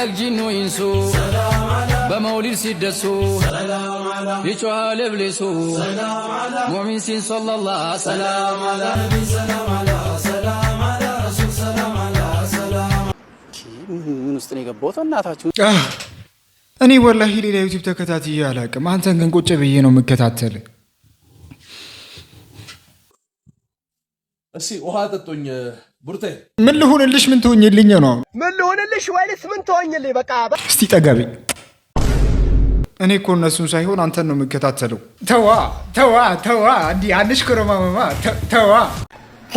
الجن وإنسو بمولد سيدسو يشوال إبليسو مؤمن سين صلى الله سلام على نبي سلام على سلام على رسول سلام على سلام من استني قبوت እናታችሁ እኔ ወላሂ ሌላ ዩቲዩብ ተከታታይ አላውቅም አንተን ግን ቁጭ ብዬ ነው መከታተል እሺ ውሃ ጠጡኝ ቡርቴ ምን ልሆንልሽ ምን ትሆኝልኝ ነው ምን ልሆንልሽ ወይስ ምን ትሆኝልኝ በቃ እስቲ ጠጋቢ እኔ እኮ እነሱን ሳይሆን አንተን ነው መከታተለው ተዋ እንዴ አንሽ ከረማማ ተዋ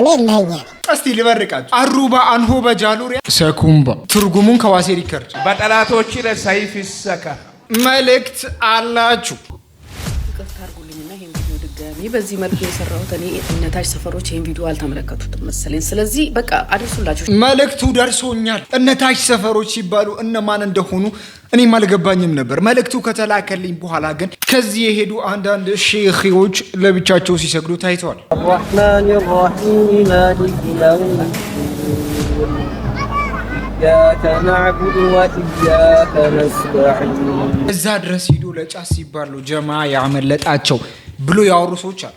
እኔ ለኛ እስቲ ልበርቃችሁ አሩባ አንሆ በጃሉሪያ ሰኩምባ ትርጉሙን ከዋሴ ሪከርድ በጠላቶች ለሰይፍ ይሰካ መልእክት አላችሁ ታርጉልኝና ይሄን ቪዲዮ ድጋሚ በዚህ መልኩ የሰራሁት እኔ እነታች ሰፈሮች ይሄን ቪዲዮ አልተመለከቱትም መሰለኝ ስለዚህ በቃ አድርሱላችሁ መልእክቱ ደርሶኛል እነታች ሰፈሮች ሲባሉ እነማን እንደሆኑ እኔም አልገባኝም ነበር መልእክቱ ከተላከልኝ በኋላ ግን ከዚህ የሄዱ አንዳንድ ሼኺዎች ለብቻቸው ሲሰግዱ ታይተዋል الرحمن الرحيم مالك يوم إياك نعبد وإياك نستعين እዛ ድረስ ሄዱ ለጫስ ሲባሉ ጀማ ያመለጣቸው ብሎ ያወሩ ሰዎች አሉ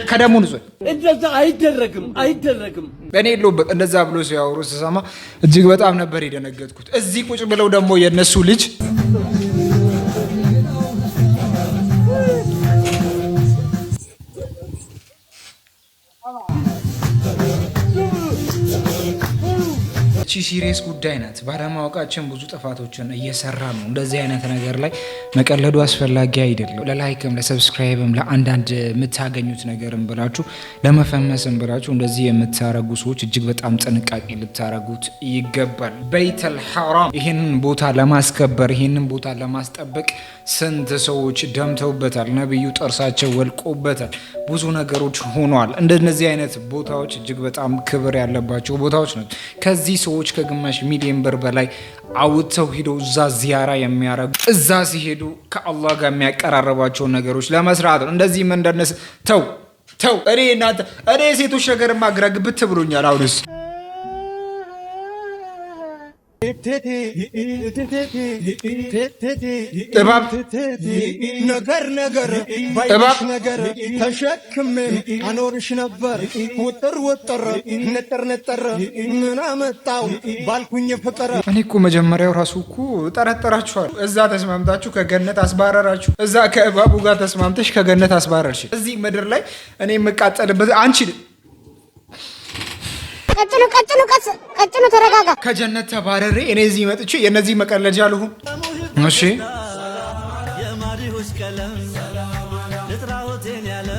ከደሙ ንጹህ እንደዛ አይደረግም በእኔ ሎበት እንደዛ ብሎ ሲያወሩ ስሰማ እጅግ በጣም ነበር የደነገጥኩት እዚህ ቁጭ ብለው ደግሞ የነሱ ልጅ ሲሪየስ ጉዳይ ናት ባለማወቃችን ብዙ ጥፋቶችን እየሰራ ነው እንደዚህ አይነት ነገር ላይ መቀለዱ አስፈላጊ አይደለም ለላይክም ለሰብስክራይብም ለአንዳንድ የምታገኙት ነገርም ብላችሁ ለመፈመስም ብላችሁ እንደዚህ የምታረጉ ሰዎች እጅግ በጣም ጥንቃቄ ልታረጉት ይገባል በይተል ሐራም ይሄንን ቦታ ለማስከበር ይሄንን ቦታ ለማስጠበቅ ስንት ሰዎች ደምተውበታል ነብዩ ጥርሳቸው ወልቆበታል ብዙ ነገሮች ሆኗል እንደነዚህ አይነት ቦታዎች እጅግ በጣም ክብር ያለባቸው ቦታዎች ናቸው ከዚህ ሰዎች ከግማሽ ሚሊዮን ብር በላይ አውጥተው ሄደው እዛ ዚያራ የሚያረጉ እዛ ሲሄዱ ከአላህ ጋር የሚያቀራረባቸው ነገሮች ለመስራት ነው እንደዚህ ምን እንደነስ ተው እኔ ሴቶች ነገር ማግረግ ብትብሉኛል አሁንስ እባብ ነገር ተሸክሜ አኖርሽ ነበር ወጥር ነጠር ምን አመጣው ባልኩኝ ፍቅር እኔ እኮ መጀመሪያው ራሱ እኮ ጠረጠራችኋል እዛ ተስማምታችሁ ከገነት አስባረራችሁ እዛ ከእባቡ ጋር ተስማምተሽ ከገነት አስባረርሽ እዚህ ምድር ላይ እኔ የምቃጠልበት አንቺ ቀጭኑ ተረጋጋ ከጀነት ተባረሬ እኔ እዚህ መጥቼ የነዚህ መቀለጃ ልሁን እሺ የማዲሁስ ቀለም ልጥራውቴን ያለ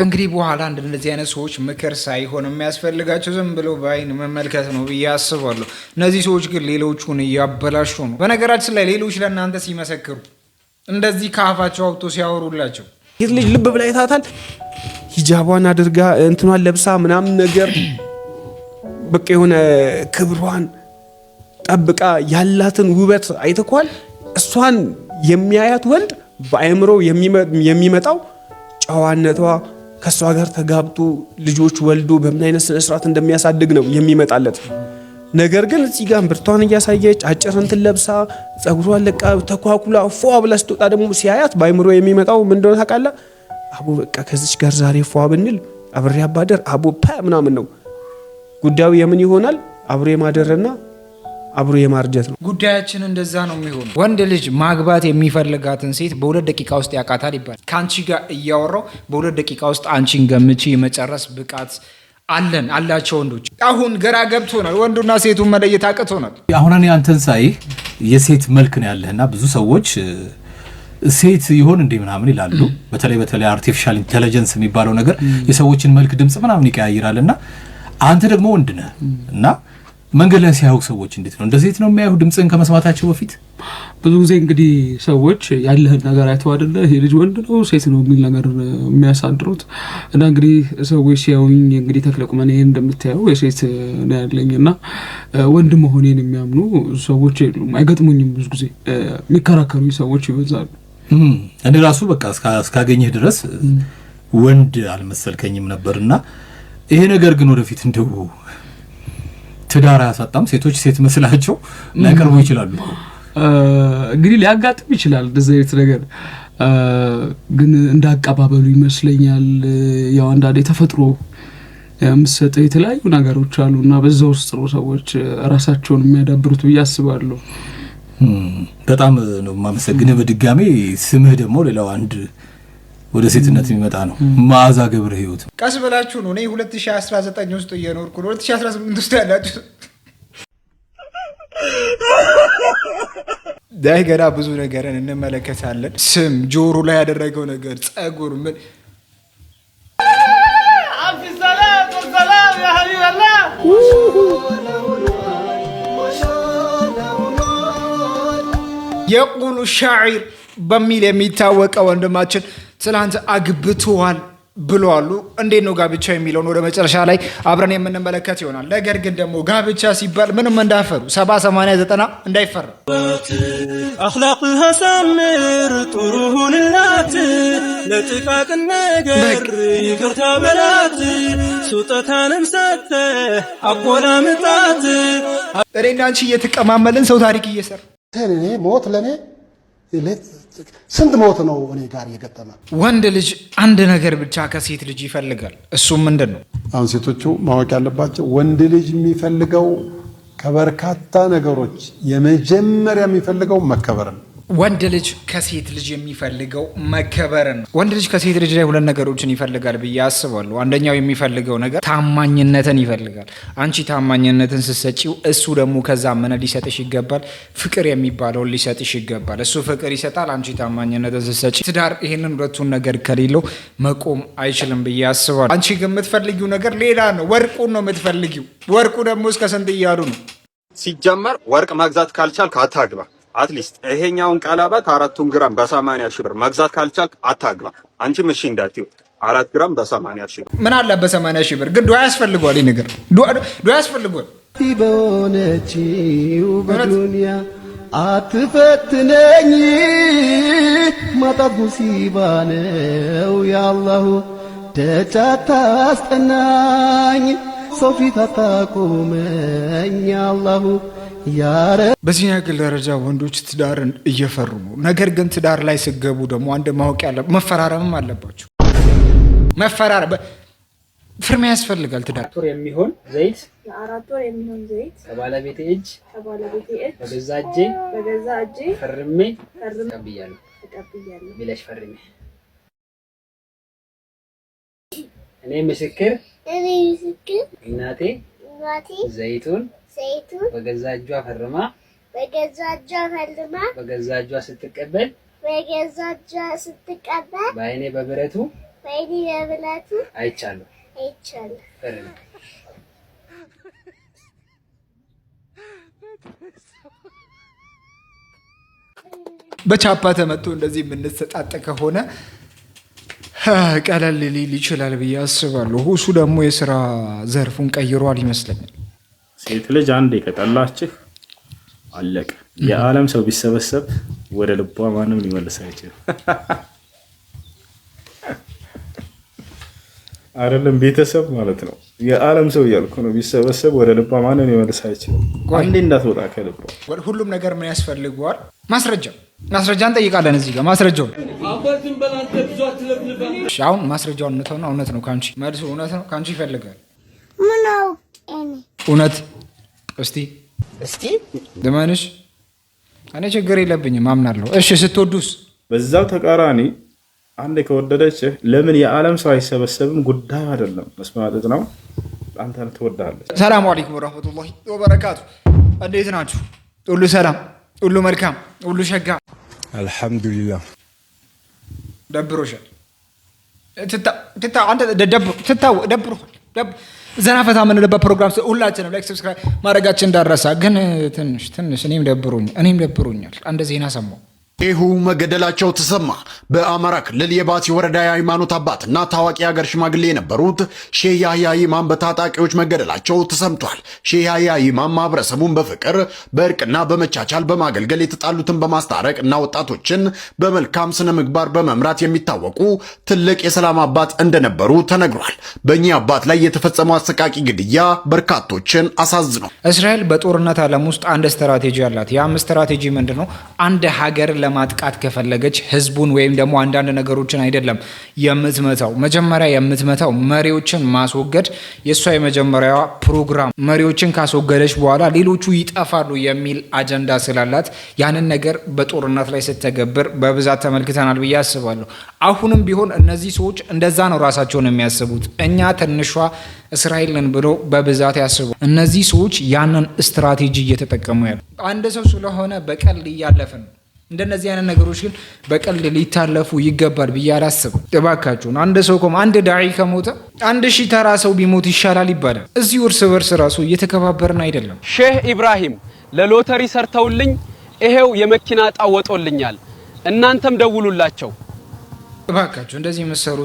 እንግዲህ በኋላ እንደነዚህ አይነት ሰዎች ምክር ሳይሆን የሚያስፈልጋቸው ዝም ብለው ባይን መመልከት ነው በያስባሉ እነዚህ ሰዎች ግን ሌሎቹን ያበላሹ ነው በነገራችን ላይ ሌሎች ለእናንተ ሲመሰክሩ እንደዚህ ካፋቸው አውጥቶ ሲያወሩላቸው ይህ ልጅ ልብ ብላ ይታታል ሂጃቧን አድርጋ እንትኗን ለብሳ ምናምን ነገር በቃ የሆነ ክብሯን ጠብቃ ያላትን ውበት አይተኳል እሷን የሚያያት ወንድ በአይምሮ የሚመጣው ጨዋነቷ ከሷ ጋር ተጋብቶ ልጆች ወልዶ በምን አይነት ስነ ስርዓት እንደሚያሳድግ ነው የሚመጣለት ነገር ግን እዚህ ጋር ብርቷን እያሳየች አጭር እንትን ለብሳ ጸጉሯን ለቃ ተኳኩላ ፏ ብላ ስትወጣ ደግሞ ሲያያት በአይምሮ የሚመጣው ምን እንደሆነ ታውቃለህ አቡ በቃ ከዚች ጋር ዛሬ ፏ ብንል አብሬ አባደር አቡ ምናምን ነው ጉዳዩ የምን ይሆናል አብሬ ማደርና አብሮ የማርጀት ነው ጉዳያችን እንደዛ ነው የሚሆነው ወንድ ልጅ ማግባት የሚፈልጋትን ሴት በ2 ደቂቃ ውስጥ ያቃታል ይባላል ካንቺ ጋር እያወራው በ2 ደቂቃ ውስጥ አንቺን ገምቺ የመጨረስ ብቃት አላቸው ወንዶች አሁን ገራ ገብቶናል ወንዱና ሴቱን መለየት አቅቶናል አሁን እኔ አንተን ሳይ የሴት መልክ ነው ያለህና ብዙ ሰዎች ሴት ይሆን እንዴ ምናምን ይላሉ በተለይ አርቲፊሻል ኢንተለጀንስ የሚባለው ነገር የሰዎችን መልክ ድምጽ ምናምን ይቀያይራልና አንተ ደግሞ ወንድ ነህ እና መንገድ ላይ ሲያዩ ሰዎች እንዴት ነው እንደዚህ ነው የሚያዩ ድምጽን ከመስማታቸው በፊት ብዙ ጊዜ እንግዲህ ሰዎች ያለህን ነገር አይተው አይደለ ይሄ ልጅ ወንድ ነው ሴት ነው የሚል ነገር የሚያሳድሩት እና እንግዲህ ሰዎች ሲያዩኝ እንግዲህ ተክለቁመን ይሄን እንደምታየው የሴት ነው ያለኝና ወንድ መሆኔን የሚያምኑ ሰዎች የሉም አይገጥሙኝም ብዙ ጊዜ የሚከራከሩኝ ሰዎች ይበዛሉ እኔ ራሱ በቃ እስካገኘህ ድረስ ወንድ አልመሰልከኝም ነበርና ይሄ ነገር ግን ወደፊት እንደው ትዳር ያሳጣም ሴቶች ሴት መስላቸው ላይቀርቡ ይችላሉ። እንግዲህ ሊያጋጥም ይችላል እንደዚህ አይነት ነገር ግን እንዳቀባበሉ ይመስለኛል። ያው አንዳንዴ ተፈጥሮ የምትሰጠው የተለያዩ ነገሮች አሉና በዛ ውስጥ ነው ሰዎች ራሳቸውን የሚያዳብሩት ብዬ አስባለሁ። በጣም ነው የማመሰግነው በድጋሚ። ስምህ ደግሞ ሌላው አንድ ወደ ሴትነት የሚመጣ ነው መዓዛ ገብረ ህይወት። ቀስ ብላችሁ ነው እኔ 2019 ውስጥ እየኖርኩ ነው 2018 ውስጥ ያላችሁ ዳይ ገና ብዙ ነገርን እንመለከታለን። ስም ጆሮ ላይ ያደረገው ነገር ጸጉር ምን አፊ ሰላም ወሰላም ያ ሀቢብ አላህ የቁሉ ሻዒር በሚል የሚታወቀው ወንድማችን ትላንት አግብተዋል ብለዋል። እንዴት ነው ጋብቻ የሚለውን ወደ መጨረሻ ላይ አብረን የምንመለከት ይሆናል። ነገር ግን ደግሞ ጋብቻ ሲባል ምንም እንዳፈሩ 70 80 90 እንዳይፈራ አኽላቅህ ሰምር ጥሩሁንላት ለጥቃቅን ነገር ይቅርታ በላት ስጦታንም ሰጠ አቆላምጣት እኔና አንቺ እየተቀማመልን ሰው ታሪክ እየሰራ እኔ ሞት ለኔ ስንት ሞት ነው እኔ ጋር የገጠመ። ወንድ ልጅ አንድ ነገር ብቻ ከሴት ልጅ ይፈልጋል። እሱም ምንድን ነው? አሁን ሴቶቹ ማወቅ ያለባቸው ወንድ ልጅ የሚፈልገው ከበርካታ ነገሮች የመጀመሪያ የሚፈልገው መከበር ነው። ወንድ ልጅ ከሴት ልጅ የሚፈልገው መከበርን ነው። ወንድ ልጅ ከሴት ልጅ ላይ ሁለት ነገሮችን ይፈልጋል ብዬ አስባለሁ። አንደኛው የሚፈልገው ነገር ታማኝነትን ይፈልጋል። አንቺ ታማኝነትን ስትሰጪው እሱ ደግሞ ከዛ ምን ሊሰጥሽ ይገባል? ፍቅር የሚባለውን ሊሰጥሽ ይገባል። እሱ ፍቅር ይሰጣል፣ አንቺ ታማኝነትን ስትሰጪ። ትዳር ይሄንን ሁለቱን ነገር ከሌለው መቆም አይችልም ብዬ አስባለሁ። አንቺ ግን የምትፈልጊው ነገር ሌላ ነው። ወርቁን ነው የምትፈልጊው። ወርቁ ደግሞ እስከ ስንት እያሉ ነው? ሲጀመር ወርቅ መግዛት ካልቻልክ አታግባ። አትሊስት ይሄኛውን ቀለበት 4 ግራም በ80 ሺህ ብር መግዛት ካልቻልክ አታግባ። አንቺም እሺ እንዳትዪ 4 ግራም በ80 ሺህ ብር ምን አለ በ80 ሺህ ብር ግን ዱዓ ያስፈልገዋል። ይሄ ነገር ዱዓ ያስፈልገዋል። በሆነችው በዱንያ አትፈትነኝ ማጣት ሙሲባ ነው ያአላሁ ደጅ አታስጠናኝ ሰው ፊት አታቁመኝ ያአላሁ በዚህ ያክል ደረጃ ወንዶች ትዳርን እየፈሩ ነው። ነገር ግን ትዳር ላይ ስገቡ ደግሞ አንድ ማወቅ ያለ መፈራረምም አለባቸው። መፈራረም ፍርሚያ ያስፈልጋል። ትዳር ወር የሚሆን ዘይት ለ4 ወር የሚሆን ዘይት ከባለቤቴ እጅ በገዛ እጄ ፈርሜ ተቀብያለሁ ብለሽ ፈርሜ። እኔ ምስክር እናቴ ዘይቱን በገዛ እጇ ፈርማ በገዛ እጇ ስትቀበል በአይኔ በብረቱ አይቻለሁ። በቻፓ ተመቶ እንደዚህ የምንሰጣጥ ከሆነ ቀለል ሊል ይችላል ብዬ አስባለሁ። እሱ ደግሞ የስራ ዘርፉን ቀይሯል ይመስለኛል። ሴት ልጅ አንዴ ከጠላችህ አለቀ። የዓለም ሰው ቢሰበሰብ ወደ ልቧ ማንም ሊመልስ አይችልም። አይደለም ቤተሰብ ማለት ነው። የዓለም ሰው እያልኩ ነው። ቢሰበሰብ ወደ ልቧ ማንም ሊመልስ አይችልም። አንዴ እንዳትወጣ ከልቧ። ሁሉም ነገር ምን ያስፈልገዋል? ማስረጃ እንጠይቃለን እዚህ ጋር ማስረጃውን። አሁን ማስረጃውን እንተውና እውነት ነው ካንቺ መልሱ እውነት ነው ካንቺ ይፈልጋል። ምን ነው እውነት እስቲ ደማንሽ እኔ ችግር የለብኝም አምናለሁ። እሺ ስትወዱስ? በዛው ተቃራኒ አንዴ ከወደደች ለምን የዓለም ሰው አይሰበሰብም? ጉዳዩ አይደለም መስማት ነው። አንተ ትወዳለች። ሰላም አለይኩም ወራህመቱላሂ ወበረካቱ። እንዴት ናችሁ? ሁሉ ሰላም፣ ሁሉ መልካም፣ ሁሉ ሸጋ አልሐምዱሊላህ። ደብሮሻል? ደብሮሃል? ዘና ፈታ የምንልበት ፕሮግራም ሁላችንም ላይክ ሰብስክራይብ ማድረጋችን እንዳረሳ። ግን ትንሽ እኔም ደብሮኛል። አንድ ዜና ሰማሁ። ይሁ መገደላቸው ተሰማ። በአማራ ክልል የባቲ ወረዳ የሃይማኖት አባትና ታዋቂ ሀገር ሽማግሌ የነበሩት ሼህ ያህያ ኢማም በታጣቂዎች መገደላቸው ተሰምቷል። ሼህ ያህያ ኢማም ማህበረሰቡን በፍቅር በእርቅና በመቻቻል በማገልገል የተጣሉትን በማስታረቅ እና ወጣቶችን በመልካም ስነ ምግባር በመምራት የሚታወቁ ትልቅ የሰላም አባት እንደነበሩ ተነግሯል። በእኚህ አባት ላይ የተፈጸመው አሰቃቂ ግድያ በርካቶችን አሳዝኗል። እስራኤል በጦርነት ዓለም ውስጥ አንድ ስትራቴጂ አላት። ያም ስትራቴጂ ምንድነው? አንድ ሀገር ለማጥቃት ከፈለገች ህዝቡን ወይም ደግሞ አንዳንድ ነገሮችን አይደለም የምትመታው። መጀመሪያ የምትመታው መሪዎችን ማስወገድ የሷ የመጀመሪያዋ ፕሮግራም። መሪዎችን ካስወገደች በኋላ ሌሎቹ ይጠፋሉ የሚል አጀንዳ ስላላት ያንን ነገር በጦርነት ላይ ስትተገብር በብዛት ተመልክተናል ብዬ አስባለሁ። አሁንም ቢሆን እነዚህ ሰዎች እንደዛ ነው ራሳቸውን የሚያስቡት። እኛ ትንሿ እስራኤልን ብሎ በብዛት ያስቡ። እነዚህ ሰዎች ያንን ስትራቴጂ እየተጠቀሙ ያሉ አንድ ሰው ስለሆነ በቀል እያለፈ ነው። እንደነዚህ አይነት ነገሮች ግን በቀል ሊታለፉ ይገባል ብዬ አላስብም። እባካችሁን አንድ ሰው አንድ ዳዒ ከሞተ 1000 ተራ ሰው ቢሞት ይሻላል ይባላል። እዚህ እርስ በርስ ራሱ እየተከባበርን አይደለም። ሼህ ኢብራሂም ለሎተሪ ሰርተውልኝ ይሄው የመኪና ዕጣ ወጦልኛል፣ እናንተም ደውሉላቸው። እባካችሁ እንደዚህ የመሰሩ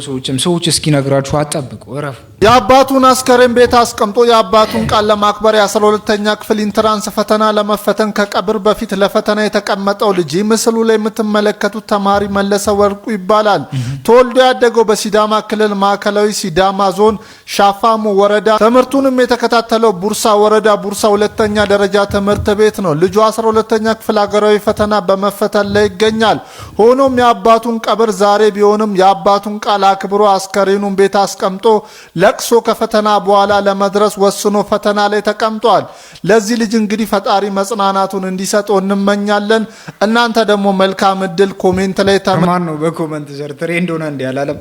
ሰዎች እስኪነግራችሁ አጠብቁ፣ እረፉ። የአባቱን አስከሬን ቤት አስቀምጦ የአባቱን ቃል ለማክበር የ12ኛ ክፍል ኢንትራንስ ፈተና ለመፈተን ከቀብር በፊት ለፈተና የተቀመጠው ልጅ ምስሉ ላይ የምትመለከቱት ተማሪ መለሰ ወርቁ ይባላል። ተወልዶ ያደገው በሲዳማ ክልል ማዕከላዊ ሲዳማ ዞን ሻፋሙ ወረዳ፣ ትምህርቱንም የተከታተለው ቡርሳ ወረዳ ቡርሳ 2ኛ ደረጃ ትምህርት ቤት ነው። ልጁ 12ኛ ክፍል ሀገራዊ ፈተና በመፈተን ላይ ይገኛል። ሆኖም የአባቱን ቀብር ዛሬ ቢሆንም የአባቱን ቃል አክብሮ አስከሬኑን ቤት አስቀምጦ ለቅሶ ከፈተና በኋላ ለመድረስ ወስኖ ፈተና ላይ ተቀምጧል። ለዚህ ልጅ እንግዲህ ፈጣሪ መጽናናቱን እንዲሰጠው እንመኛለን። እናንተ ደግሞ መልካም እድል ኮሜንት ላይ ማን ነው በኮሜንት ዘር ትሬንድ ሆነ እንዴ አላለም?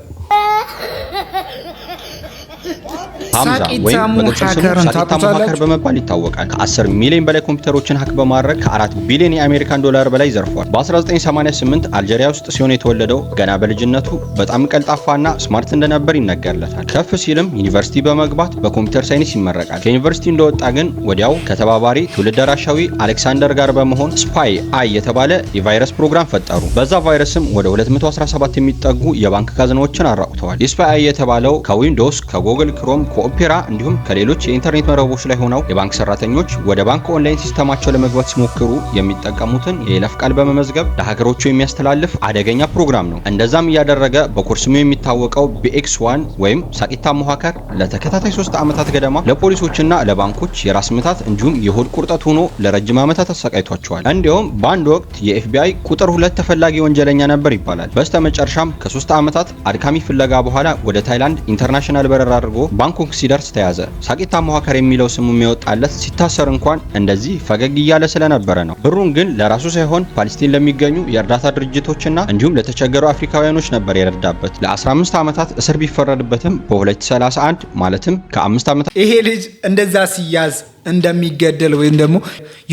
ሐምዛ ወይም በቅጽል ስሙ ሳቂታሙ ሀከር በመባል ይታወቃል። ከ10 ሚሊዮን በላይ ኮምፒውተሮችን ሀክ በማድረግ ከ4 ቢሊዮን የአሜሪካን ዶላር በላይ ዘርፏል። በ1988 አልጄሪያ ውስጥ ሲሆን የተወለደው ገና በልጅነቱ በጣም ቀልጣፋና ስማርት እንደነበር ይነገርለታል። ከፍ ሲልም ዩኒቨርሲቲ በመግባት በኮምፒውተር ሳይንስ ይመረቃል። ከዩኒቨርሲቲ እንደወጣ ግን ወዲያው ከተባባሪ ትውልድ ደራሻዊ አሌክሳንደር ጋር በመሆን ስፓይ አይ የተባለ የቫይረስ ፕሮግራም ፈጠሩ። በዛ ቫይረስም ወደ 217 የሚጠጉ የባንክ ካዝናዎችን አራቁተዋል። ስፓይ አይ የተባለው ከዊንዶውስ ከጉግል ክሮም ኦፔራ እንዲሁም ከሌሎች የኢንተርኔት መረቦች ላይ ሆነው የባንክ ሰራተኞች ወደ ባንክ ኦንላይን ሲስተማቸው ለመግባት ሲሞክሩ የሚጠቀሙትን የይለፍ ቃል በመመዝገብ ለሀገሮቹ የሚያስተላልፍ አደገኛ ፕሮግራም ነው። እንደዛም እያደረገ በኮርስ የሚታወቀው BX1 ወይም ሳቂታሙ ሀከር ለተከታታይ 3 ዓመታት ገደማ ለፖሊሶችና ለባንኮች የራስ ምታት እንዲሁም የሆድ ቁርጠት ሆኖ ለረጅም ዓመታት አሰቃይቷቸዋል። እንዲሁም በአንድ ወቅት የኤፍቢአይ ቁጥር 2 ተፈላጊ ወንጀለኛ ነበር ይባላል። በስተመጨረሻም ከ3 ዓመታት አድካሚ ፍለጋ በኋላ ወደ ታይላንድ ኢንተርናሽናል በረራ አድርጎ ባንኮክ ሲደርስ ተያዘ። ሳቂታሙ ሀከር የሚለው ስሙ የሚወጣለት ሲታሰር እንኳን እንደዚህ ፈገግ እያለ ስለነበረ ነው። ብሩን ግን ለራሱ ሳይሆን ፓለስቲን ለሚገኙ የእርዳታ ድርጅቶችና እንዲሁም ለተቸገሩ አፍሪካውያኖች ነበር የረዳበት። ለ15 ዓመታት እስር ቢፈረድበትም በ2031 ማለትም ከ5 ዓመታት ይሄ ልጅ እንደዛ ሲያዝ እንደሚገደል ወይም ደግሞ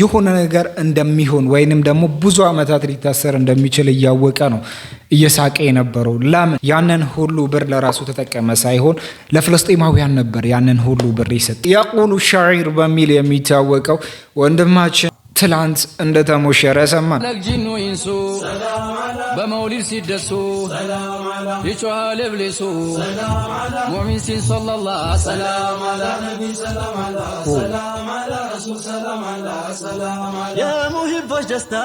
የሆነ ነገር እንደሚሆን ወይንም ደግሞ ብዙ ዓመታት ሊታሰር እንደሚችል እያወቀ ነው እየሳቀ የነበረው። ለምን ያንን ሁሉ ብር ለራሱ ተጠቀመ ሳይሆን ለፍልስጤማውያን ነበር ያንን ሁሉ ብር ይሰጥ። የቁሉ ሻዒር በሚል የሚታወቀው ወንድማችን ትላንት እንደተሞሸረ ሰማን። ነግጂኑ ኢንሱ በመውሊድ ሲደሱ ይጮሃል ኢብሊሱ ሙእሚን ሲን ሰለላሁ ሰላም አላ ነቢ ሰላም አላ ሰላም አላ ረሱል ሰላም አላ ሰላም አላ የሙሂቦች ደስታ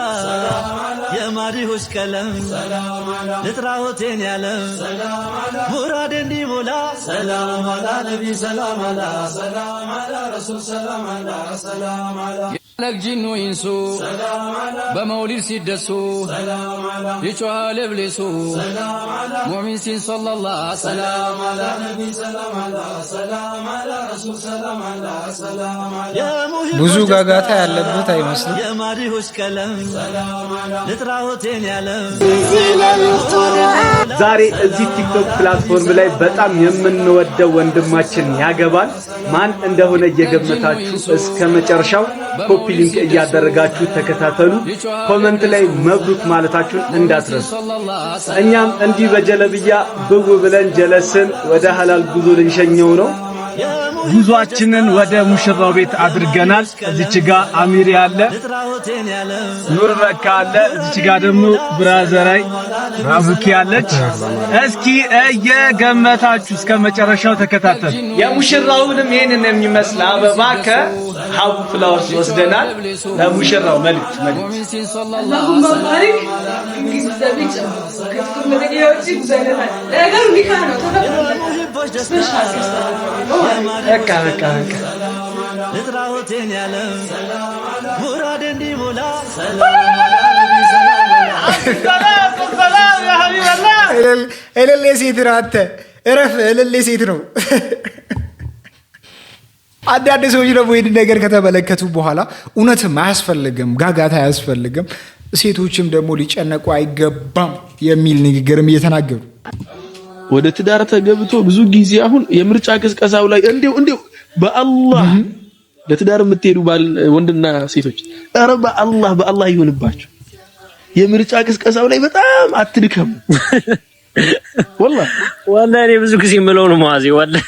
የማሪሆች ቀለም ልጥራሆቴን ያለም ሙራድ እንዲሞላ ሰላም አላ ነቢ ሰላም አላ ሰላም አላ ረሱል ሰላም አላ ሰላም አላ ነግጂኑ ኢንሱ በመውሊድ ሲደሱ ይጮሃል ኢብሊሱ ሙእሚን ሲን ሰለላሁ ሰላም አላ ነቢ ሰላም አላ ሰላም አላ ረሱል ሰላም አላ ሰላም አላ ብዙ ጋጋታ ያለበት አይመስልም። የማሪሆች ቀለም ልጥራሆቴን ያለም ዛሬ እዚህ ቲክቶክ ፕላትፎርም ላይ በጣም የምንወደው ወንድማችን ያገባል ማን እንደሆነ እየገመታችሁ እስከ መጨረሻው ኮፒ ሊንክ እያደረጋችሁ ተከታተሉ። ኮሜንት ላይ መብሩክ ማለታችሁን እንዳትረሱ። እኛም እንዲህ በጀለብያ ብው ብለን ጀለስን ወደ ሐላል ጉዞ ልንሸኘው ነው። ጉዟችንን ወደ ሙሽራው ቤት አድርገናል። እዚች ጋ አሚር ያለ ኑር ረካ አለ። እዚች ጋ ደግሞ ብራዘራይ ራቡኪ ያለች። እስኪ እየገመታችሁ እስከ መጨረሻው ተከታተሉ። የሙሽራውንም ይሄንን የሚመስል አበባ ከሀቡ ፍላወርስ ወስደናል። ለሙሽራው መልእክት اللهم بارك في زوجك كتكون مديوتي زينها لا غير مكانه አንዳንድ ሰዎች ደግሞ ይህን ነገር ከተመለከቱ በኋላ እውነትም አያስፈልግም፣ ጋጋታ አያስፈልግም፣ ሴቶችም ደግሞ ሊጨነቁ አይገባም የሚል ንግግርም እየተናገሩ ወደ ትዳር ተገብቶ ብዙ ጊዜ አሁን የምርጫ ቅስቀሳው ላይ እንዴው በአላህ ለትዳር የምትሄዱ ወንድና ሴቶች ኧረ በአላህ ይሁንባችሁ። የምርጫ ቅስቀሳው ላይ በጣም አትድከሙ። والله እኔ ብዙ ጊዜ የምለው ነው ማዚ والله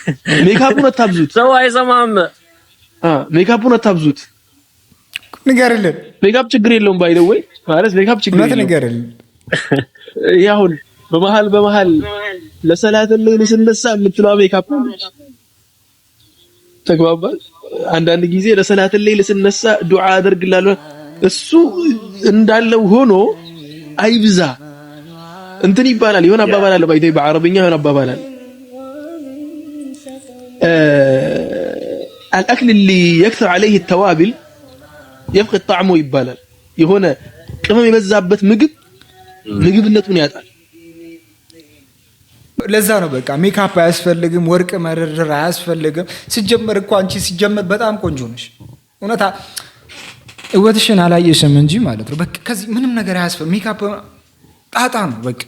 ሜካፑን አታብዙት። ሰው አይሰማም። ሜካፑን አታብዙት። ንገርልን። ሜካፕ ችግር የለውም ባይ ዘ ወይ ማለት ሜካፕ ችግር የለውም። ንገርልን። ያሁን በመሃል ለሰላት ላይ ስንነሳ የምትለው ሜካፕ ተግባባል። አንዳንድ ጊዜ ለሰላት ላይ ስንነሳ ዱዓ አደርግላለሁ። እሱ እንዳለው ሆኖ አይብዛ። እንትን ይባላል የሆነ አባባል አለ ባይተይ በአረብኛ የሆነ አባባል አለ الاكل اللي يكثر عليه التوابل يفقد طعمه ይባላል። የሆነ ቅመም የበዛበት ምግብነቱን ያጣል። ለዛ ነው በቃ ሜካፕ አያስፈልግም፣ ወርቅ መረረር አያስፈልግም። ሲጀመር እኮ አንቺ ሲጀመር በጣም ቆንጆ ነሽ። እውነታ እወትሽን አላየሽም እንጂ ማለት ነው። በቃ ከዚህ ምንም ነገር አያስፈልግም። ሜካፕ ጣጣ ነው በቃ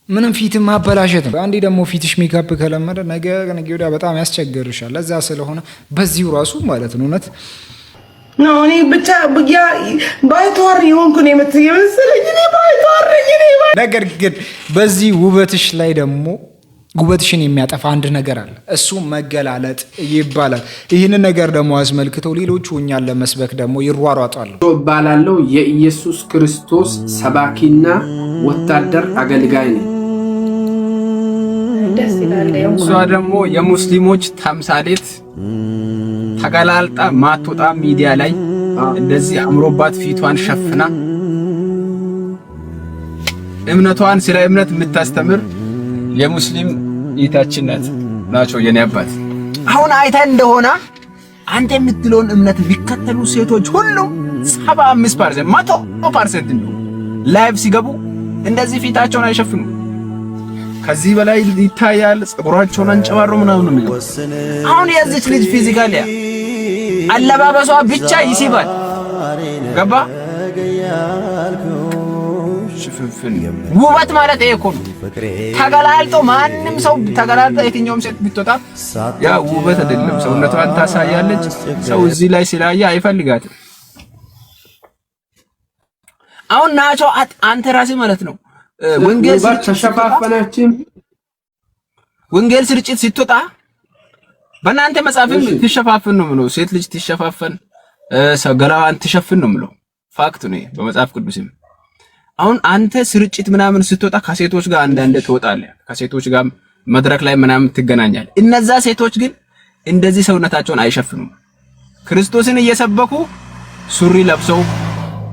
ምንም ፊት ማበላሸት ነው። አንዴ ደግሞ ፊትሽ ሜካፕ ከለመደ ነገ ወዲያ በጣም ያስቸግርሻል። ለዛ ስለሆነ በዚሁ ራሱ ማለት ነው እውነት ነው እኔ ብቻ ባይተዋር የሆንኩ ነው የምትመስለኝ። እኔ ባይተዋር ነኝ። ነገር ግን በዚህ ውበትሽ ላይ ደግሞ ውበትሽን የሚያጠፋ አንድ ነገር አለ። እሱ መገላለጥ ይባላል። ይህንን ነገር ደግሞ አስመልክተው ሌሎቹ እኛን ለመስበክ ደግሞ ይሯሯጣሉ። እባላለሁ የኢየሱስ ክርስቶስ ሰባኪና ወታደር አገልጋይ ነኝ። እሷ ደግሞ የሙስሊሞች ተምሳሌት ተገላልጣ ማትወጣ ሚዲያ ላይ እንደዚህ አምሮባት ፊቷን ሸፍና እምነቷን ስለ እምነት የምታስተምር የሙስሊም ኢታችን ናቸው የኔ አባት። አሁን አይተን እንደሆነ አንተ የምትለውን እምነት ቢከተሉ ሴቶች ሁሉ 75% 100% ነው ላይቭ ሲገቡ እንደዚህ ፊታቸውን አይሸፍኑ። ከዚህ በላይ ይታያል። ፀጉራቸውን አንጨባሩ ምናምን ነው። አሁን የዚች ልጅ ፊዚካል አለባበሷ ብቻ ይሲባል። ገባ ሽፍንፍን ውበት ማለት ይሄ እኮ ነው። ተገላልጦ ማንም ሰው ተገላልጦ የትኛውም ሴት ብትወጣ ያ ውበት አይደለም። ሰውነቷን ታሳያለች። ሰው እዚህ ላይ ስላየ አይፈልጋትም። አሁን ናቸው አንተ ራስህ ማለት ነው ወንጌል ተሸፋፈናችን ወንጌል ስርጭት ስትወጣ በእናንተ መጽሐፍም ትሸፋፈን ነው ምለው። ሴት ልጅ ትሸፋፈን ሰው ገላዋን ትሸፍን ነው ምለው። ፋክት ነው በመጽሐፍ ቅዱስም። አሁን አንተ ስርጭት ምናምን ስትወጣ ከሴቶች ጋር አንዳንድ ትወጣለህ፣ ከሴቶች ጋር መድረክ ላይ ምናምን ትገናኛለህ። እነዛ ሴቶች ግን እንደዚህ ሰውነታቸውን አይሸፍኑም። ክርስቶስን እየሰበኩ ሱሪ ለብሰው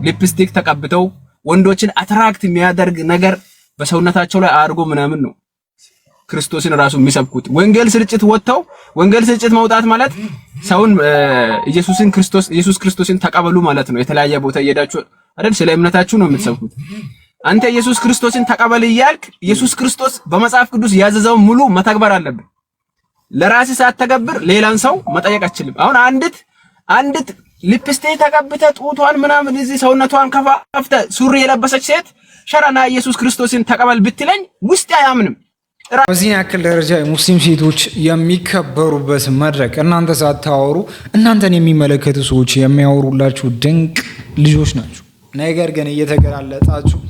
ሊፕስቲክ ተቀብተው ወንዶችን አትራክት የሚያደርግ ነገር በሰውነታቸው ላይ አድርጎ ምናምን ነው ክርስቶስን ራሱ የሚሰብኩት። ወንጌል ስርጭት ወጥተው ወንጌል ስርጭት መውጣት ማለት ሰውን ኢየሱስ ክርስቶስን ተቀበሉ ማለት ነው። የተለያየ ቦታ እየሄዳችሁ አይደል ስለ እምነታችሁ ነው የምትሰብኩት። አንተ ኢየሱስ ክርስቶስን ተቀበል እያልክ ኢየሱስ ክርስቶስ በመጽሐፍ ቅዱስ ያዘዘውን ሙሉ መተግበር አለብን። ለራስህ ሳትተገብር ሌላን ሰው መጠየቅ አትችልም። አሁን አንዲት ሊፕስቲክ ተቀብተ ጡቷን ምናምን እዚህ ሰውነቷን ከፋፍተ ሱሪ የለበሰች ሴት ሸራና ኢየሱስ ክርስቶስን ተቀበል ብትለኝ ውስጥ አያምንም። በዚህ ያክል ደረጃ የሙስሊም ሴቶች የሚከበሩበት መድረክ እናንተ ሳታወሩ እናንተን የሚመለከቱ ሰዎች የሚያወሩላችሁ ድንቅ ልጆች ናቸው። ነገር ግን እየተገላለጣችሁ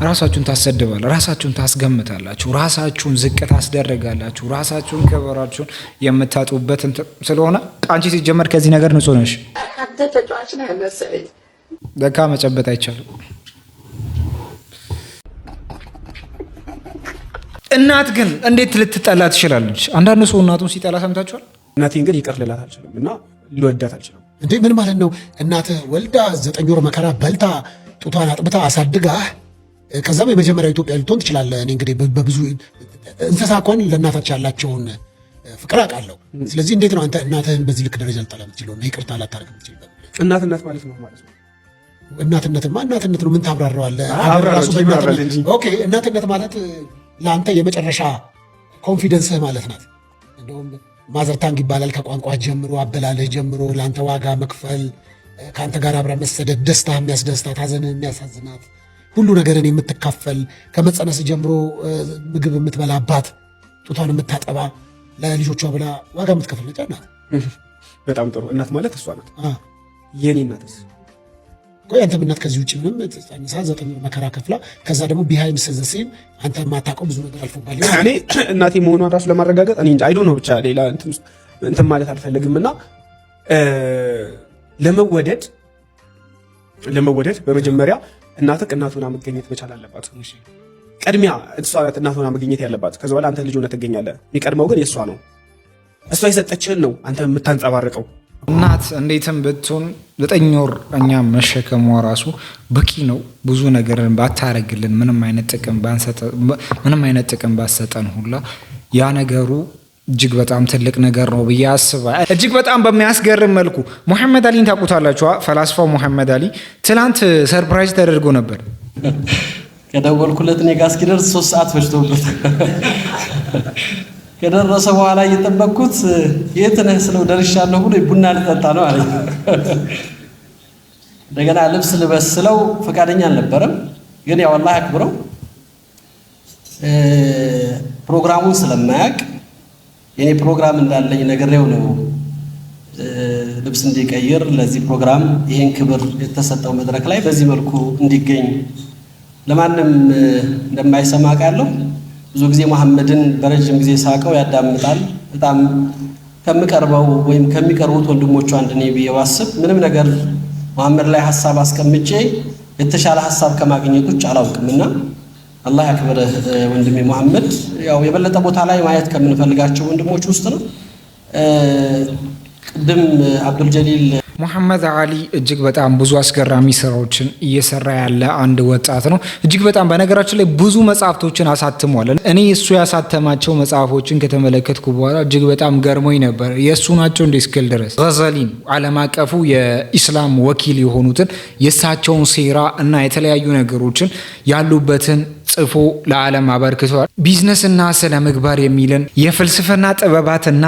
ራሳችሁን ታሰድባላችሁ፣ ራሳችሁን ታስገምታላችሁ፣ ራሳችሁን ዝቅ ታስደረጋላችሁ፣ ራሳችሁን ክብራችሁን የምታጡበት ስለሆነ አንቺ ሲጀመር ከዚህ ነገር ንጹህ ነሽ። አንተ ተጫዋች ነህ መሰለኝ። ለካ መጨበጥ አይቻልም። እናት ግን እንዴት ልትጠላ ትችላለች? አንዳንድ ሰው እናቱን ሲጠላ ሰምታችኋል? እናቴን ግን ይቅር ልላት አልችልም እና ልወዳት አልችልም። እንዴ ምን ማለት ነው? እናትህ ወልዳ 9 ወር መከራ በልታ ጡቷን አጥብታ አሳድጋ ከዛም የመጀመሪያው ኢትዮጵያ ልትሆን ትችላለህ። እኔ እንግዲህ በብዙ እንስሳ እንኳን ለእናታቸው ያላቸውን ፍቅር አውቃለሁ። ስለዚህ እንዴት ነው አንተ እናትህን በዚህ ልክ ደረጃ ልጠላ የምትችለው እና ይቅርታ ላታደርግ የምትችልበት? እናትነት ማለት ነው ማለት ነው። እናትነትማ እናትነት ነው። ምን ታብራራዋለህ? ኦኬ እናትነት ማለት ለአንተ የመጨረሻ ኮንፊደንስህ ማለት ናት። እንደውም ማዘርታንግ ይባላል። ከቋንቋ ጀምሮ አበላለህ ጀምሮ ለአንተ ዋጋ መክፈል፣ ከአንተ ጋር አብራ መሰደድ፣ ደስታ የሚያስደስታት፣ ሀዘንህ የሚያሳዝናት፣ ሁሉ ነገርን የምትካፈል፣ ከመጸነስ ጀምሮ ምግብ የምትበላባት፣ ጡቷን የምታጠባ፣ ለልጆቿ ብላ ዋጋ የምትከፍል ነች ናት። በጣም ጥሩ። እናት ማለት እሷ ናት። የኔ እናትስ? አንተም እናት ከዚህ ውጭ ምንም ጸንሳ 9 መከራ ከፍላ ከዛ ደግሞ ቢሃይንድ ሰዘሴም አንተ የማታውቀው ብዙ ነገር አልፎባል። እኔ እናቴ መሆኗን ራሱ ለማረጋገጥ እኔ እንጃ አይዶ ነው ብቻ ሌላ እንትን ማለት አልፈልግም። እና ለመወደድ በመጀመሪያ እናትህ እናት ሆና መገኘት መቻል አለባት። ቅድሚያ እሷ እናት ሆና መገኘት ያለባት። ከዛ በኋላ አንተ ልጅ ሆነህ ትገኛለህ። የሚቀድመው ግን የእሷ ነው። እሷ የሰጠችህን ነው አንተ የምታንጸባርቀው። እናት እንዴትም ብትሆን 9 ወር እኛ መሸከሟ ራሱ በቂ ነው። ብዙ ነገርን ባታረግልን ምንም አይነት ጥቅም ባሰጠን ሁላ ያ ነገሩ እጅግ በጣም ትልቅ ነገር ነው ብዬ አስባለሁ። እጅግ በጣም በሚያስገርም መልኩ ሙሐመድ አሊን ታውቁታላችሁ? ፈላስፋው ሙሐመድ አሊ ትላንት ሰርፕራይዝ ተደርጎ ነበር። ከደወልኩለት እኔ ጋር እስኪደርስ 3 ሰዓት ፈጅቶበት ከደረሰ በኋላ እየጠበቅኩት የት ነህ ስለው ደርሻለሁ ብሎ ቡና ልጠጣ ነው አለኝ። እንደገና ልብስ ልበስ ስለው ፈቃደኛ አልነበረም። ግን ያው አላህ ያክብረው ፕሮግራሙን ስለማያውቅ የኔ ፕሮግራም እንዳለኝ ነግሬው ነው ልብስ እንዲቀይር ለዚህ ፕሮግራም ይሄን ክብር የተሰጠው መድረክ ላይ በዚህ መልኩ እንዲገኝ ለማንም እንደማይሰማ ቃለሁ። ብዙ ጊዜ መሐመድን በረጅም ጊዜ ሳቀው ያዳምጣል። በጣም ከምቀርበው ወይም ከሚቀርቡት ወንድሞቹ አንድ ነኝ ብዬ ባስብ ምንም ነገር መሐመድ ላይ ሐሳብ አስቀምጬ የተሻለ ሐሳብ ከማግኘት ውጭ አላውቅምና አላህ ያክብርህ ወንድሜ መሐመድ። ያው የበለጠ ቦታ ላይ ማየት ከምንፈልጋቸው ወንድሞች ውስጥ ነው። ቅድም አብዱል ጀሊል ሙሐመድ አሊ እጅግ በጣም ብዙ አስገራሚ ስራዎችን እየሰራ ያለ አንድ ወጣት ነው። እጅግ በጣም በነገራችን ላይ ብዙ መጽሐፍቶችን አሳትሟል። እኔ እሱ ያሳተማቸው መጽሐፎችን ከተመለከትኩ በኋላ እጅግ በጣም ገርሞኝ ነበር። የእሱ ናቸው እንደ እስክል ድረስ ገዘሊን ዓለም አቀፉ የኢስላም ወኪል የሆኑትን የእሳቸውን ሴራ እና የተለያዩ ነገሮችን ያሉበትን ጽፎ ለዓለም አበርክቷል። ቢዝነስና ስነ ምግባር የሚልን የፍልስፍና ጥበባትና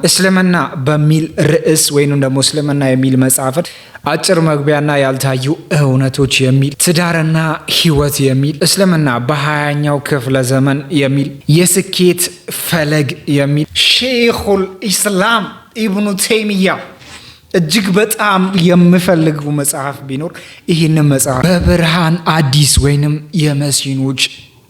እስልምና በሚል ርዕስ ወይም ደግሞ እስልምና የሚል መጽሐፍን አጭር መግቢያና ያልታዩ እውነቶች የሚል ትዳርና ህይወት የሚል እስልምና በ20ኛው ክፍለ ዘመን የሚል የስኬት ፈለግ የሚል ሼኹል ኢስላም ኢብኑ ተይሚያ እጅግ በጣም የምፈልገው መጽሐፍ ቢኖር ይህንን መጽሐፍ በብርሃን አዲስ ወይንም የመሲኖች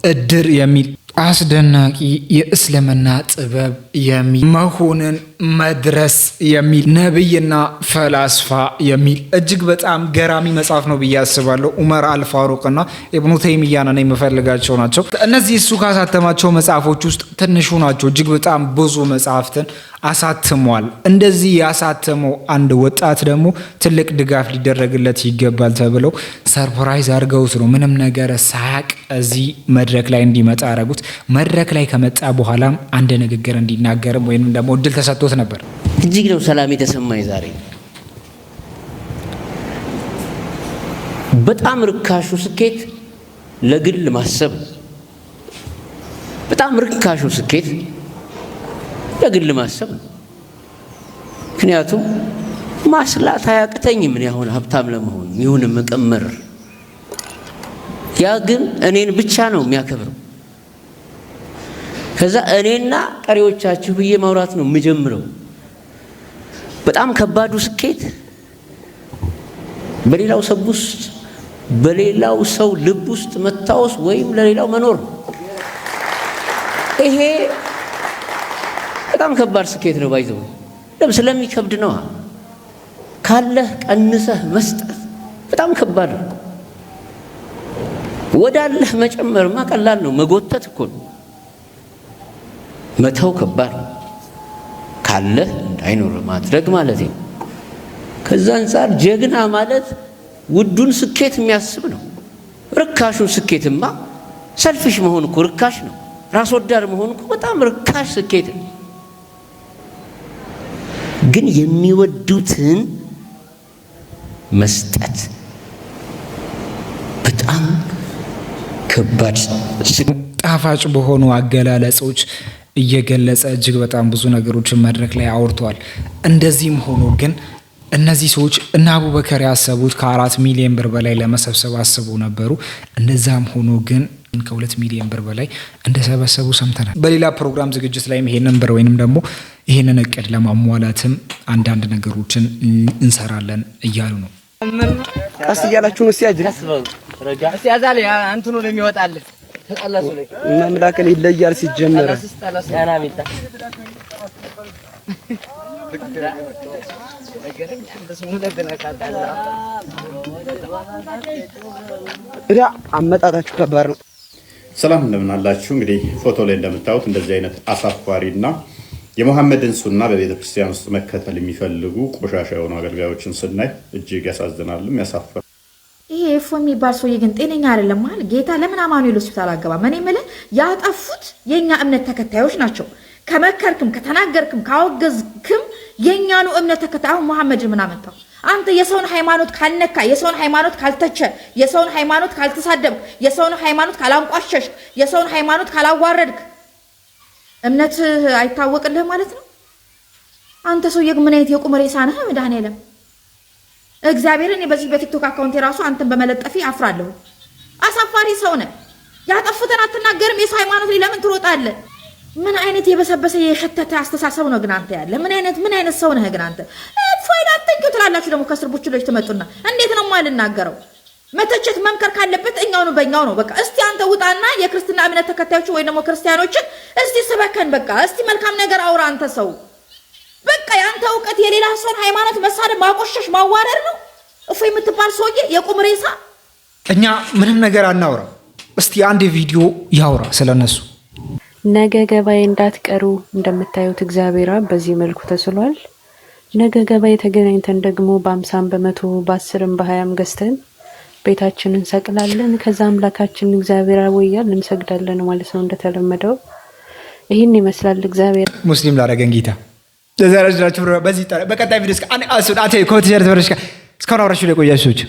እድር የሚል አስደናቂ የእስልምና ጥበብ የሚል መሆንን መድረስ የሚል ነብይና ፈላስፋ የሚል እጅግ በጣም ገራሚ መጽሐፍ ነው ብዬ አስባለሁ። ዑመር አልፋሩቅና ኢብኑ ተይሚያን ነው የምፈልጋቸው ናቸው። እነዚህ እሱ ካሳተማቸው መጽሐፎች ውስጥ ትንሹ ናቸው። እጅግ በጣም ብዙ መጽሐፍትን አሳትሟል። እንደዚህ ያሳተመው አንድ ወጣት ደግሞ ትልቅ ድጋፍ ሊደረግለት ይገባል ተብለው ሰርፕራይዝ አድርገውት ነው ምንም ነገር ሳያቅ እዚህ መድረክ ላይ እንዲመጣ ያደረጉት። መድረክ ላይ ከመጣ በኋላም አንድ ንግግር እንዲናገርም ወይም ደግሞ እድል ተሰጥቶት ነበር። እጅግ ነው ሰላም የተሰማኝ ዛሬ። በጣም ርካሹ ስኬት ለግል ማሰብ፣ በጣም ርካሹ ስኬት ለግል ማሰብ ነው። ምክንያቱም ማስላት አያቅተኝም ምን ያሁን ሀብታም ለመሆን ይሁን መቀመር፣ ያ ግን እኔን ብቻ ነው የሚያከብረው። ከዛ እኔና ቀሪዎቻችሁ ብዬ ማውራት ነው የምጀምረው። በጣም ከባዱ ስኬት በሌላው ሰብ ውስጥ በሌላው ሰው ልብ ውስጥ መታወስ ወይም ለሌላው መኖር ነው። ይሄ በጣም ከባድ ስኬት ነው። ባይዘው ለምን ስለሚከብድ ነው። ካለህ ቀንሰህ መስጠት በጣም ከባድ ነው። ወዳለህ መጨመርማ ቀላል ነው። መጎተት እኮ ነው። መተው ከባድ ነው። ካለህ እንዳይኖር ማድረግ ማለት ነው። ከዛ አንፃር ጀግና ማለት ውዱን ስኬት የሚያስብ ነው። ርካሹን ስኬትማ ሰልፊሽ መሆን እኮ ርካሽ ነው። ራስ ወዳድ መሆን እኮ በጣም ርካሽ ስኬት ነው። ግን የሚወዱትን መስጠት በጣም ከባድ ጣፋጭ በሆኑ አገላለጾች እየገለጸ እጅግ በጣም ብዙ ነገሮችን መድረክ ላይ አውርተዋል። እንደዚህም ሆኖ ግን እነዚህ ሰዎች እና አቡበከር ያሰቡት ከ4 ሚሊዮን ብር በላይ ለመሰብሰብ አስበው ነበሩ። እንደዛም ሆኖ ግን ከ2 ሚሊዮን ብር በላይ እንደሰበሰቡ ሰምተናል። በሌላ ፕሮግራም ዝግጅት ላይም ይሄንን ብር ወይንም ደግሞ ይሄንን እቅድ ለማሟላትም አንዳንድ ነገሮችን እንሰራለን እያሉ ነው። ቀስ እያላችሁ ነው ሲያጅ ረጋ ሲያዛለ አንተኑ ለሚወጣልህ ተቀለሱ ላይ መምላከን ይለያል ሲጀመር ያና ሚታ አመጣጣችሁ ከባድ ነው። ሰላም እንደምን አላችሁ? እንግዲህ ፎቶ ላይ እንደምታዩት እንደዚህ አይነት አሳፋሪና የሙሐመድን ሱና በቤተ ክርስቲያን ውስጥ መከተል የሚፈልጉ ቆሻሻ የሆኑ አገልጋዮችን ስናይ እጅግ ያሳዝናልም ያሳፍራል። ይሄ እፎ የሚባል ሰውዬ ግን ጤነኛ አይደለም ማለት ጌታ ለምን አማኑኤል ሆስፒታል አገባም? እኔ የምልህ ያጠፉት የኛ እምነት ተከታዮች ናቸው። ከመከርክም ከተናገርክም ካወገዝክም የኛኑ እምነት ተከታይ አሁን መሐመድ ምን አመጣው? አንተ የሰውን ሃይማኖት ካልነካ፣ የሰውን ሃይማኖት ካልተቸ፣ የሰውን ሃይማኖት ካልተሳደብክ፣ የሰውን ሃይማኖት ካላንቋሸሽ፣ የሰውን ሃይማኖት ካላዋረድክ እምነት አይታወቅልህ ማለት ነው። አንተ ሰውዬ ምን አይነት የቁም ሬሳ ነህ? መድኃኒዓለም እግዚአብሔር እኔ በዚህ በቲክቶክ አካውንት የራሱ አንተን በመለጠፊ አፍራለሁ። አሳፋሪ ሰው ነህ። ያጠፉትን አትናገርም። የሰው ሃይማኖት ላይ ለምን ትሮጣለህ? ምን አይነት የበሰበሰ የሸተተ አስተሳሰብ ነው ግን አንተ ያለ? ምን አይነት ሰው ነህ ግን አንተ? ፋይዳ አትንኪው ትላላችሁ ደግሞ ከስር ቡችሎች ትመጡና እንዴት ነው የማልናገረው? መተቸት መምከር ካለበት እኛው ነው በእኛው ነው። በቃ እስቲ አንተ ውጣና የክርስትና እምነት ተከታዮችን ወይ ደግሞ ክርስቲያኖችን እስቲ ስበከን። በቃ እስቲ መልካም ነገር አውራ አንተ ሰው። በቃ ያንተ እውቀት የሌላ ሰውን ሃይማኖት መሳደብ፣ ማቆሸሽ፣ ማዋረድ ነው። እፎ የምትባል ሰውዬ የቁም ሬሳ። እኛ ምንም ነገር አናውራ። እስቲ አንድ ቪዲዮ ያውራ ስለነሱ። ነገ ገበያ እንዳትቀሩ። እንደምታዩት እግዚአብሔር በዚህ መልኩ ተስሏል። ነገ ገበያ ተገናኝተን ደግሞ በ50 በመቶ በ10 በ20 ገዝተን ቤታችንን እንሰቅላለን። ከዛ አምላካችን እግዚአብሔር አወያል እንሰግዳለን ማለት ነው። እንደተለመደው ይህን ይመስላል። እግዚአብሔር ሙስሊም ላደረገን ጌታ ለዛሬ በዚህ በቀጣይ ቪዲዮ እስከ አንተ ኮት ሸርት በረሽካ እስካሁን አብራችሁ ላይ ቆያችሁ ሰዎች